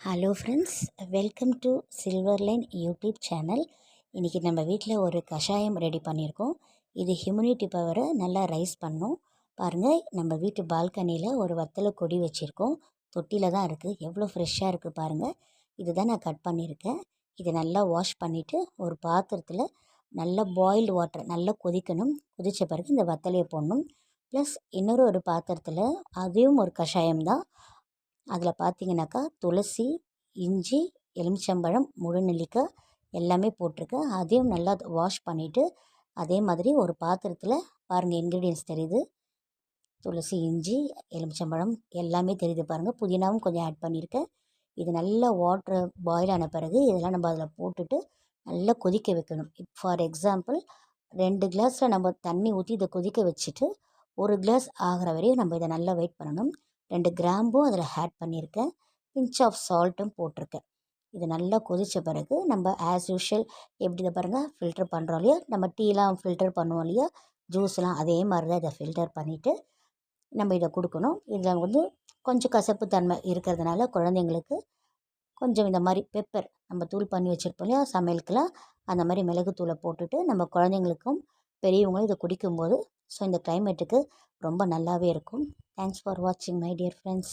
Hello friends, welcome to silver line YouTube channel. இன்றைக்கி நம்ம வீட்டில் ஒரு கஷாயம் ரெடி பண்ணியிருக்கோம். இது ஹியூமினிட்டி பவரை நல்லா ரைஸ் பண்ணும். பாருங்கள், நம்ம வீட்டு பால்கனியில் ஒரு வத்தலை கொடி வச்சுருக்கோம். தொட்டியில் தான் இருக்குது. எவ்வளோ ஃப்ரெஷ்ஷாக இருக்குது பாருங்கள். இது தான் நான் கட் பண்ணியிருக்கேன். இதை நல்லா வாஷ் பண்ணிவிட்டு ஒரு பாத்திரத்தில் நல்லா பாயில்டு வாட்டர் நல்லா கொதிக்கணும். கொதித்த பிறகு இந்த வத்தலையை போடணும். ப்ளஸ் இன்னொரு ஒரு பாத்திரத்தில் அதையும் ஒரு கஷாயம் தான். அதில் பார்த்தீங்கன்னாக்கா துளசி, இஞ்சி, எலுமிச்சம்பழம், முழு நெல்லிக்காய் எல்லாமே போட்டிருக்கேன். அதையும் நல்லா வாஷ் பண்ணிவிட்டு அதே மாதிரி ஒரு பாத்திரத்தில் பாருங்கள், இன்க்ரீடியன்ஸ் தெரியுது. துளசி, இஞ்சி, எலுமிச்சம்பழம் எல்லாமே தெரியுது பாருங்கள். புதினாவும் கொஞ்சம் ஆட் பண்ணியிருக்கேன். இது நல்லா வாட்ரு பாயில் ஆன பிறகு இதெல்லாம் நம்ம அதில் போட்டுட்டு நல்லா கொதிக்க வைக்கணும். ஃபார் எக்ஸாம்பிள் 2 கிளாஸில் நம்ம தண்ணி ஊற்றி இதை கொதிக்க வச்சுட்டு 1 கிளாஸ் ஆகிற வரையும் நம்ம இதை நல்லா வெயிட் பண்ணணும். 2 கிராம்பும் அதில் ஆட் பண்ணியிருக்கேன். பிஞ்ச் ஆஃப் சால்ட்டும் போட்டிருக்கேன். இது நல்லா கொதித்த பிறகு நம்ம ஆஸ் யூஷுவல் எப்படி இதை பாருங்கள் ஃபில்டர் பண்ணுறோம் இல்லையா, நம்ம டீலாம் ஃபில்டர் பண்ணுவோம் இல்லையா, ஜூஸ்லாம் அதே மாதிரி தான் இதை ஃபில்டர் பண்ணிவிட்டு நம்ம இதை கொடுக்கணும். இதில் வந்து கொஞ்சம் கசப்பு தன்மை இருக்கிறதுனால குழந்தைங்களுக்கு கொஞ்சம் இந்த மாதிரி பெப்பர் நம்ம தூள் பண்ணி வச்சுருப்போம் இல்லையா சமையலுக்குலாம், அந்த மாதிரி மிளகுத்தூளை போட்டுட்டு நம்ம குழந்தைங்களுக்கும் பெரியவங்களும் இதை குடிக்கும்போது இந்த கிளைமேட்டுக்கு ரொம்ப நல்லாவே இருக்கும். தேங்க்ஸ் ஃபார் வாட்சிங் மை டியர் ஃப்ரெண்ட்ஸ்.